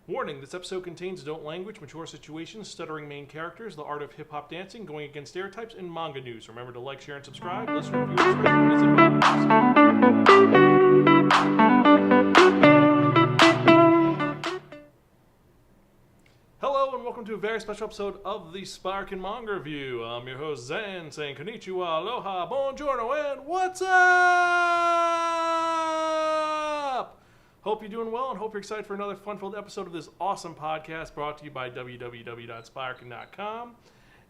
Warning, this episode contains adult language, mature situations, stuttering main characters, the art of hip-hop dancing, going against stereotypes, and manga news. Remember to like, share, and subscribe. Listen, review, discretion is advised. Hello, and welcome to a very special episode of the Spiraken Manga Review. I'm your host, Zan, saying konnichiwa, aloha, buongiorno, and what's up? Hope you're doing well and hope you're excited for another fun-filled episode of this awesome podcast brought to you by www.spiraken.com.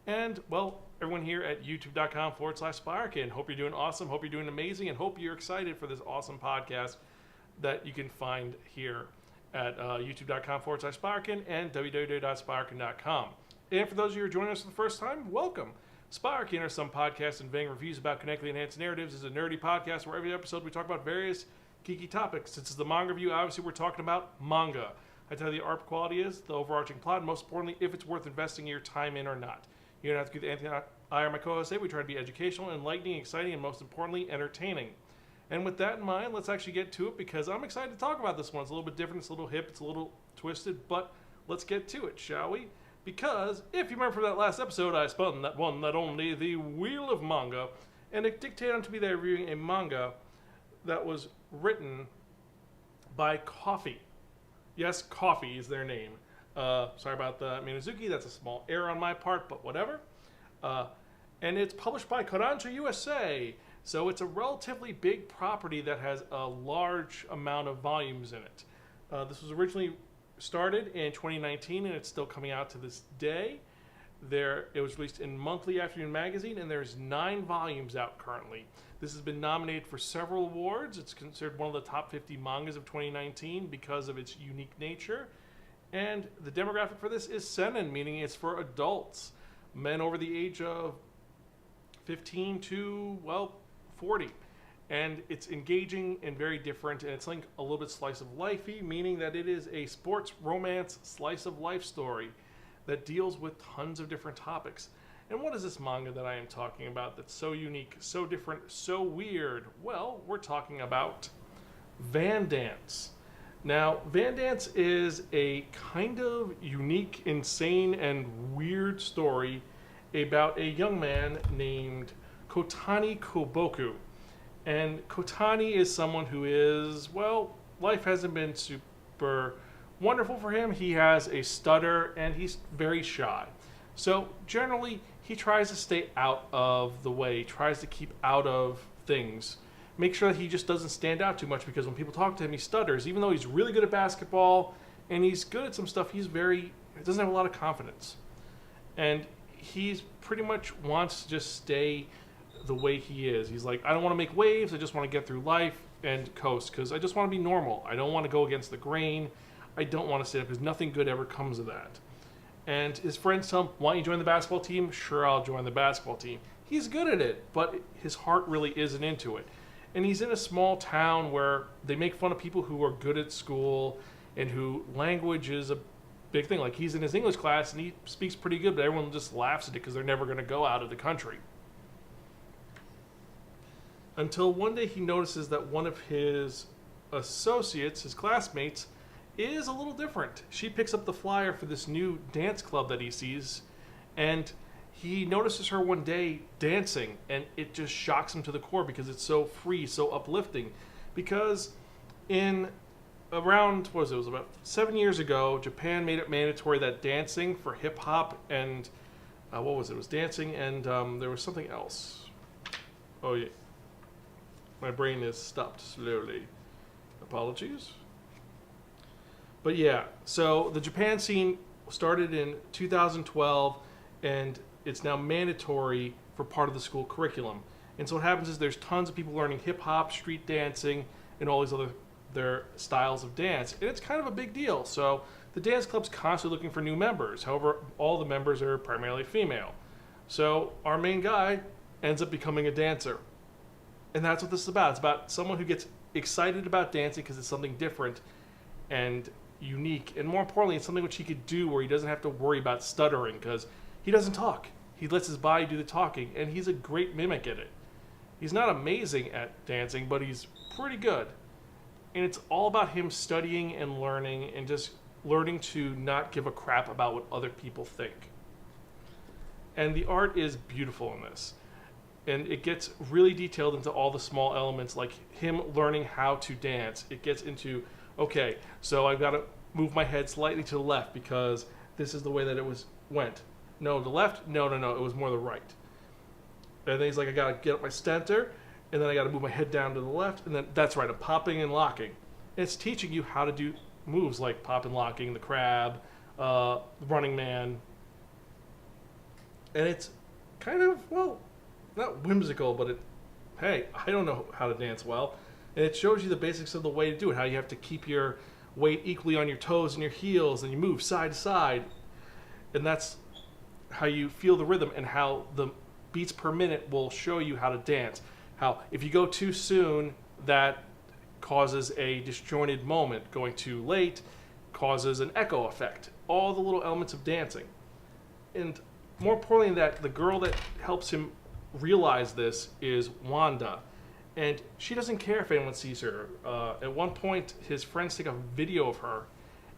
And, well, everyone here at youtube.com/Spiraken. Hope you're doing awesome, hope you're doing amazing, and hope you're excited for this awesome podcast that you can find here at youtube.com/Spiraken and www.spiraken.com. And for those of you who are joining us for the first time, welcome. Spiraken are some podcasts and vague reviews about connectedly enhanced narratives. Is a nerdy podcast where every episode we talk about various geeky topics. Since it's the manga review, obviously we're talking about manga. I tell you the art quality is, the overarching plot, and most importantly, if it's worth investing your time in or not. You don't have to do anything I or my co-host say. We try to be educational, enlightening, exciting, and most importantly, entertaining. And with that in mind, let's actually get to it because I'm excited to talk about this one. It's a little bit different, it's a little hip, it's a little twisted, but let's get to it, shall we? Because if you remember from that last episode, I spun that one, that only, the Wheel of Manga, and it dictated onto me that reviewing a manga that was written by Coffee. Yes, Coffee is their name. Sorry about the Minazuki, that's a small error on my part, but whatever. And it's published by Kodansha USA. So it's a relatively big property that has a large amount of volumes in it. This was originally started in 2019 and it's still coming out to this day. It was released in Monthly Afternoon Magazine and there's 9 volumes out currently. This has been nominated for several awards. It's considered one of the top 50 mangas of 2019 because of its unique nature. And the demographic for this is seinen, meaning it's for adults. Men over the age of 15 to, 40. And it's engaging and very different, and it's like a little bit slice of lifey, meaning that it is a sports romance slice of life story that deals with tons of different topics. And what is this manga that I am talking about that's so unique, so different, so weird? Well, we're talking about Wandance. Now, Wandance is a kind of unique, insane, and weird story about a young man named Kotani Koboku. And Kotani is someone who is, life hasn't been super wonderful for him. He has a stutter and he's very shy. So generally, he tries to stay out of the way, tries to keep out of things. Make sure that he just doesn't stand out too much because when people talk to him, he stutters. Even though he's really good at basketball and he's good at some stuff, he doesn't have a lot of confidence. And he's pretty much wants to just stay the way he is. He's like, I don't want to make waves, I just want to get through life and coast because I just want to be normal. I don't want to go against the grain. I don't want to stand up because nothing good ever comes of that. And his friends tell him, why don't you join the basketball team? Sure, I'll join the basketball team. He's good at it, but his heart really isn't into it. And he's in a small town where they make fun of people who are good at school and who language is a big thing. Like he's in his English class and he speaks pretty good, but everyone just laughs at it because they're never going to go out of the country. Until one day he notices that one of his associates, his classmates, is a little different. She picks up the flyer for this new dance club that he sees, and he notices her one day dancing, and it just shocks him to the core because it's so free, so uplifting. Because in around, it was about 7 years ago, Japan made it mandatory that dancing for hip-hop and, it was dancing and there was something else. Oh yeah. My brain is stopped slowly. Apologies. But yeah, so the Japan scene started in 2012, and it's now mandatory for part of the school curriculum. And so what happens is there's tons of people learning hip-hop, street dancing, and all these other styles of dance. And it's kind of a big deal. So the dance club's constantly looking for new members. However, all the members are primarily female. So our main guy ends up becoming a dancer. And that's what this is about. It's about someone who gets excited about dancing because it's something different and unique. And more importantly, it's something which he could do where he doesn't have to worry about stuttering because he doesn't talk. He lets his body do the talking, and he's a great mimic at it. He's not amazing at dancing, but he's pretty good. And it's all about him studying and learning and just learning to not give a crap about what other people think. And the art is beautiful in this. And it gets really detailed into all the small elements, like him learning how to dance. It gets into, okay, so I've got to move my head slightly to the left because this is the way that it went. No, the left? No, it was more the right. And then he's like, I got to get up my center, and then I got to move my head down to the left, and then that's right, I'm popping and locking. And it's teaching you how to do moves like pop and locking, the crab, the running man. And it's kind of, well, not whimsical, but hey, I don't know how to dance well. And it shows you the basics of the way to do it, how you have to keep your weight equally on your toes and your heels, and you move side to side. And that's how you feel the rhythm, and how the beats per minute will show you how to dance. How if you go too soon, that causes a disjointed moment. Going too late causes an echo effect. All the little elements of dancing. And more importantly than that, the girl that helps him realize this is Wanda. And she doesn't care if anyone sees her. At one point, his friends take a video of her,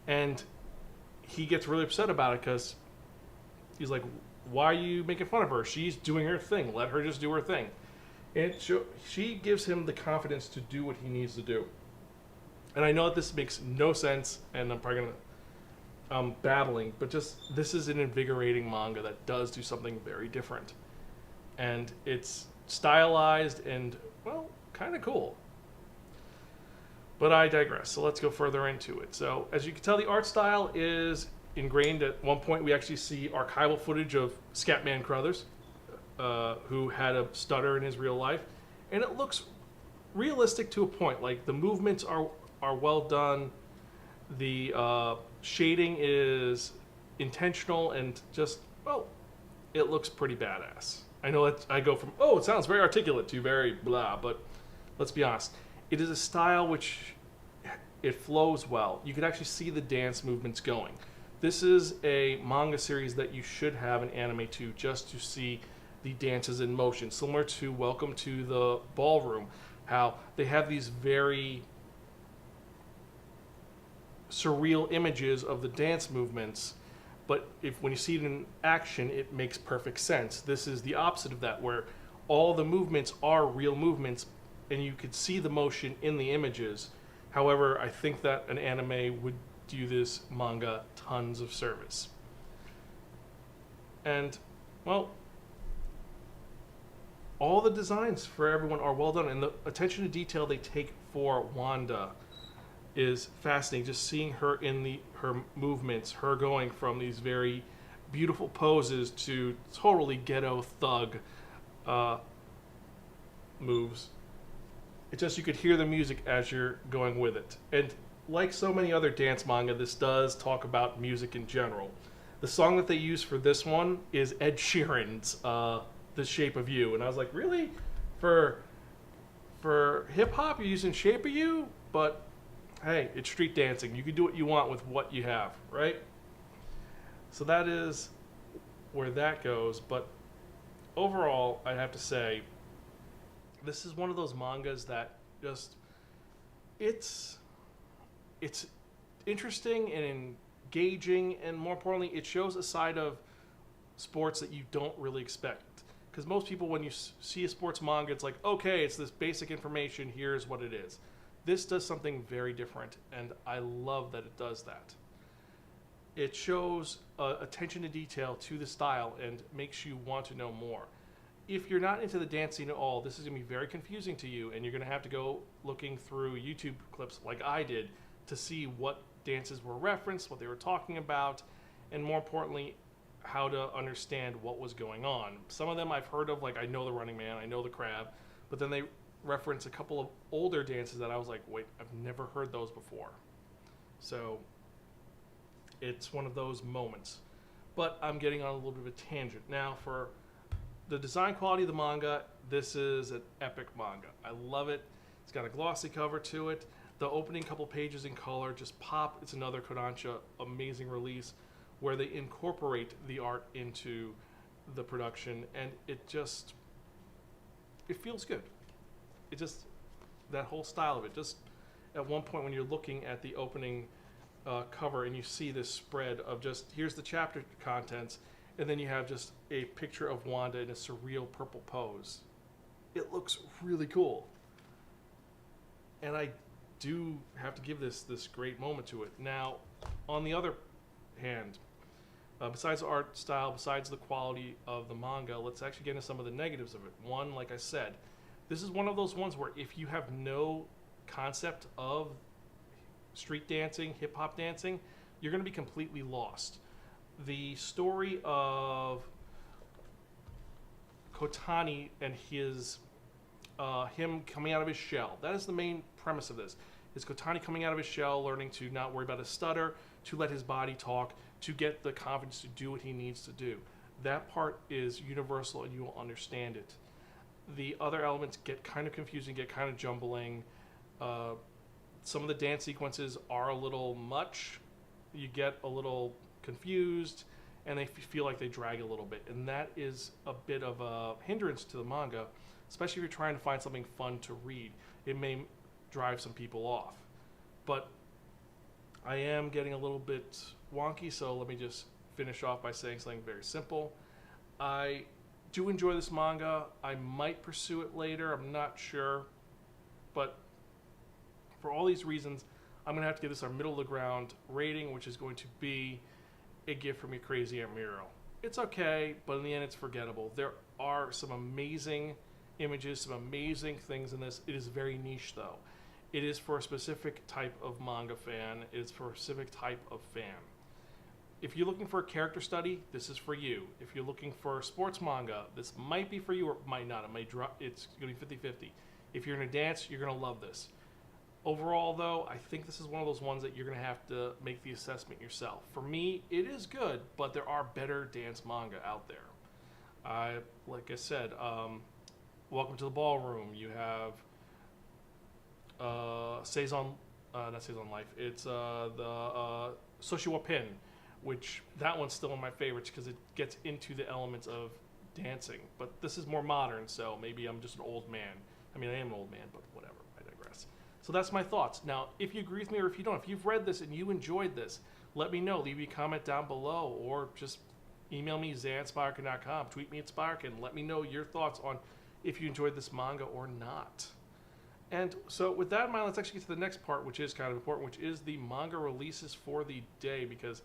and he gets really upset about it because he's like, why are you making fun of her? She's doing her thing. Let her just do her thing. And she gives him the confidence to do what he needs to do. And I know that this makes no sense, and I'm probably going to babbling, but just this is an invigorating manga that does do something very different. And it's stylized and, well, kind of cool. But I digress, so let's go further into it. So, as you can tell, the art style is ingrained. At one point, we actually see archival footage of Scatman Crothers, who had a stutter in his real life. And it looks realistic to a point. Like, the movements are well done. The shading is intentional and just, well, it looks pretty badass. I know that I go from, oh, it sounds very articulate to very blah, but let's be honest. It is a style which it flows well. You can actually see the dance movements going. This is a manga series that you should have an anime to, just to see the dances in motion. Similar to Welcome to the Ballroom, how they have these very surreal images of the dance movements, but when you see it in action, it makes perfect sense. This is the opposite of that, where all the movements are real movements, and you could see the motion in the images. However, I think that an anime would do this manga tons of service. And, well, all the designs for everyone are well done, and the attention to detail they take for Wanda is fascinating. Just seeing her in her movements, her going from these very beautiful poses to totally ghetto thug moves. It's just, you could hear the music as you're going with it. And like so many other dance manga, this does talk about music in general. The song that they use for this one is Ed Sheeran's The Shape of You. And I was like, really? For hip-hop, you're using Shape of You? But hey, it's street dancing. You can do what you want with what you have, right? So that is where that goes. But overall, I have to say, this is one of those mangas that just, it's interesting and engaging, and more importantly, it shows a side of sports that you don't really expect. Because most people, when you see a sports manga, it's like, okay, it's this basic information, here's what it is. This does something very different, and I love that it does that. It shows attention to detail to the style and makes you want to know more. If you're not into the dancing at all, this is going to be very confusing to you, and you're going to have to go looking through YouTube clips like I did to see what dances were referenced, what they were talking about, and more importantly, how to understand what was going on. Some of them I've heard of, like I know the Running Man, I know the Crab, but then they reference a couple of older dances that I was like, wait, I've never heard those before. So it's one of those moments. But I'm getting on a little bit of a tangent. Now, for the design quality of the manga, this is an epic manga. I love it. It's got a glossy cover to it. The opening couple pages in color just pop. It's another Kodansha amazing release where they incorporate the art into the production, and it feels good. It just, that whole style of it, just at one point when you're looking at the opening cover, and you see this spread of just, here's the chapter contents, and then you have just a picture of Wanda in a surreal purple pose. It looks really cool. And I do have to give this great moment to it. Now, on the other hand, besides the art style, besides the quality of the manga, let's actually get into some of the negatives of it. One, like I said, this is one of those ones where if you have no concept of street dancing, hip-hop dancing, you're going to be completely lost. The story of Kotani and his him coming out of his shell, that is the main premise of this. Is Kotani coming out of his shell, learning to not worry about his stutter, to let his body talk, to get the confidence to do what he needs to do. That part is universal and you will understand it. The other elements get kind of confusing, get kind of jumbling. Some of the dance sequences are a little much. You get a little confused and they feel like they drag a little bit. And that is a bit of a hindrance to the manga, especially if you're trying to find something fun to read. It may drive some people off. But I am getting a little bit wonky, so let me just finish off by saying something very simple. I do enjoy this manga. I might pursue it later. I'm not sure. But for all these reasons, I'm going to have to give this our middle of the ground rating, which is going to be a gift from your crazy Aunt Muriel. It's okay, but in the end, it's forgettable. There are some amazing images, some amazing things in this. It is very niche, though. It is for a specific type of manga fan. It is for a specific type of fan. If you're looking for a character study, this is for you. If you're looking for sports manga, this might be for you or might not. It might drop. It's going to be 50-50. If you're going to dance, you're going to love this. Overall, though, I think this is one of those ones that you're going to have to make the assessment yourself. For me, it is good, but there are better dance manga out there. Like I said, Welcome to the Ballroom. You have Saison, not Saison Life. It's the Soshiwa Pin, which that one's still one of my favorites because it gets into the elements of dancing. But this is more modern, so maybe I'm just an old man. I mean, I am an old man, but whatever. I digress. So that's my thoughts. Now, if you agree with me or if you don't, if you've read this and you enjoyed this, let me know. Leave me a comment down below or just email me, zan@spiraken.com. Tweet me at Spiraken. Let me know your thoughts on if you enjoyed this manga or not. And so with that in mind, let's actually get to the next part, which is kind of important, which is the manga releases for the day, because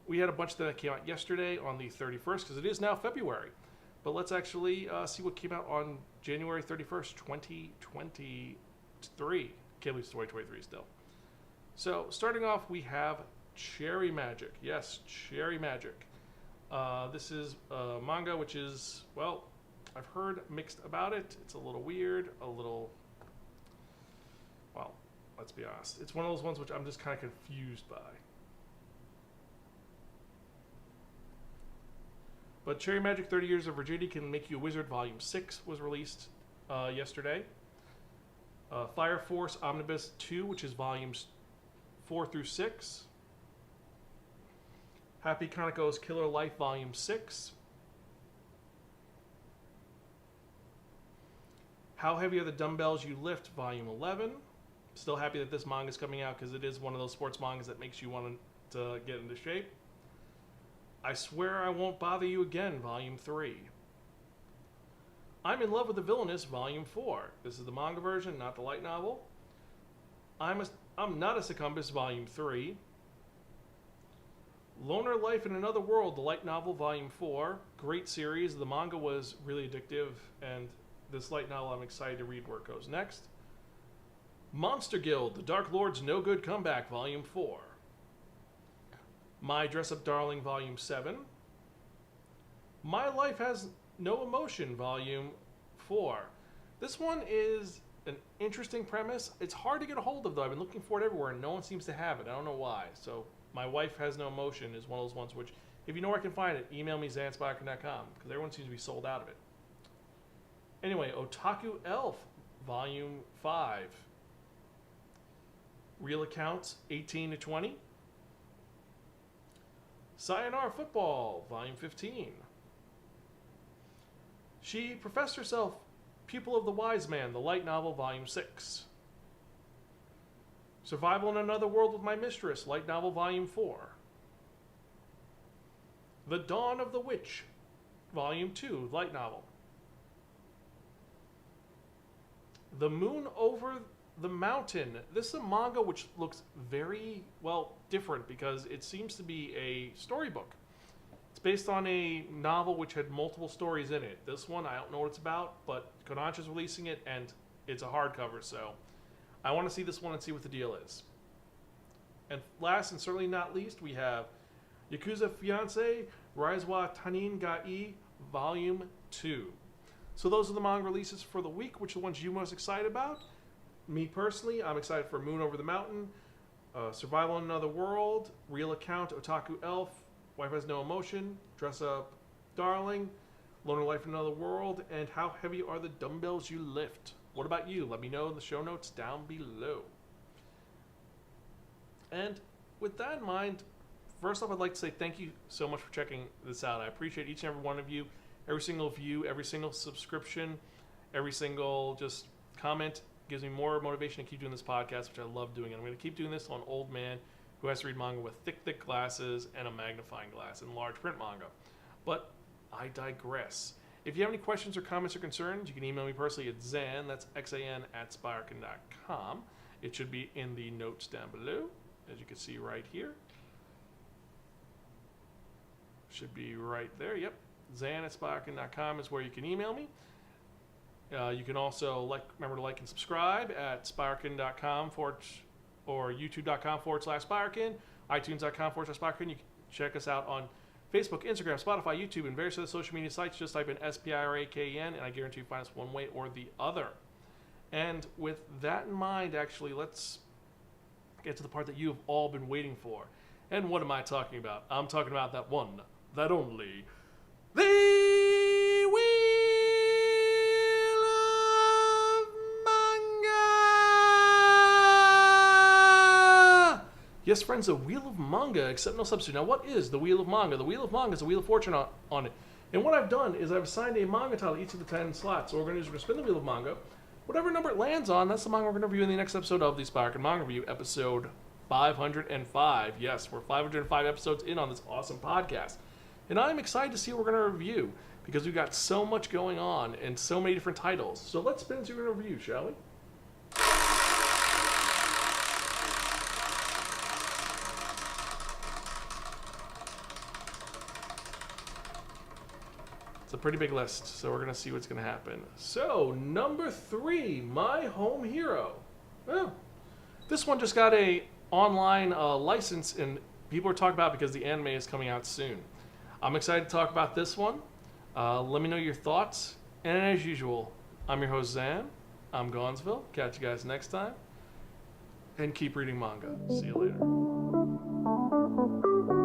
we had a bunch that came out yesterday on the 31st, because it is now February. But let's actually see what came out on January 31st, 2023. Can't believe it's 2023 still. So starting off, we have Cherry Magic. Yes, Cherry Magic. This is a manga which is, well, I've heard mixed about it. It's a little weird, a little, well, let's be honest. It's one of those ones which I'm just kind of confused by. But Cherry Magic 30 Years of Virginity Can Make You a Wizard Volume 6 was released yesterday. Fire Force Omnibus 2, which is volumes 4 through 6. Happy Chronicles Killer Life Volume 6. How Heavy Are the Dumbbells You Lift Volume 11. Still happy that this manga is coming out because it is one of those sports mangas that makes you want to get into shape. I Swear I Won't Bother You Again Volume 3. I'm in Love with the Villainess Volume 4. This is the manga version, not the light novel. I'm Not a Succumbus Volume 3. Loner Life in Another World, the light novel Volume 4. Great series. The manga was really addictive, and this light novel I'm excited to read where it goes next. Monster Guild, The Dark Lord's No Good Comeback Volume 4. My Dress Up Darling Volume 7. My Life Has No Emotion Volume 4. This one is an interesting premise. It's hard to get a hold of, though. I've been looking for it everywhere and no one seems to have it. I don't know why. So My Wife Has No Emotion is one of those ones which, if you know where I can find it, email me zan@spiraken.com, because everyone seems to be sold out of it. Anyway, Otaku Elf Volume 5. Real Accounts 18 to 20. Sayonara Football Volume 15. She Professed Herself Pupil of the Wise Man, the light novel Volume 6. Survival in Another World with My Mistress, Light Novel Volume 4. The Dawn of the Witch, Volume 2, Light Novel. The Moon Over the Mountain. This is a manga which looks very, well, different because it seems to be a storybook. It's based on a novel which had multiple stories in it. This one, I don't know what it's about, but Kodansha's releasing it, and it's a hardcover, so I want to see this one and see what the deal is. And last and certainly not least, we have Yakuza Fiancé Raizwa Tanin ga I, Volume 2. So those are the manga releases for the week. Which are the ones you most excited about? Me personally, I'm excited for Moon Over the Mountain, Survival in Another World, Real Account, Otaku Elf, Wife Has No Emotion, Dress Up Darling, Loner Life in Another World, and How Heavy Are the Dumbbells You Lift? What about you? Let me know in the show notes down below. And with that in mind, first off, I'd like to say thank you so much for checking this out. I appreciate each and every one of you, every single view, every single subscription, every single just comment gives me more motivation to keep doing this podcast, which I love doing. And I'm going to keep doing this on old man who has to read manga with thick, thick glasses and a magnifying glass and large print manga. But I digress. If you have any questions or comments or concerns, you can email me personally at Zan, that's Xan, @Spiraken.com. It should be in the notes down below, as you can see right here. Should be right there, yep. Zan at Spiraken.com is where you can email me. You can also remember to like and subscribe at Spiraken.com or YouTube.com/Spiraken, iTunes.com/Spiraken. You can check us out on Facebook, Instagram, Spotify, YouTube, and various other social media sites. Just type in SPIRAKEN, and I guarantee you find us one way or the other. And with that in mind, actually, let's get to the part that you have all been waiting for. And what am I talking about? I'm talking about that one, that only, the Wheel of Manga! Yes, friends, the Wheel of Manga, except no substitute. Now, what is the Wheel of Manga? The Wheel of Manga is a Wheel of Fortune on it. And what I've done is I've assigned a manga title to each of the 10 slots. So we're going to spin the Wheel of Manga. Whatever number it lands on, that's the manga we're going to review in the next episode of the Spiraken Manga Review, episode 505. Yes, we're 505 episodes in on this awesome podcast. And I'm excited to see what we're going to review because we've got so much going on and so many different titles. So let's spin and see what we're going to review, shall we? It's a pretty big list, so we're going to see what's going to happen. So, number 3, My Home Hero. Well, this one just got a online license, and people are talking about it because the anime is coming out soon. I'm excited to talk about this one. Let me know your thoughts. And as usual, I'm your host, Zan. I'm Gonzville. Catch you guys next time. And keep reading manga. See you later.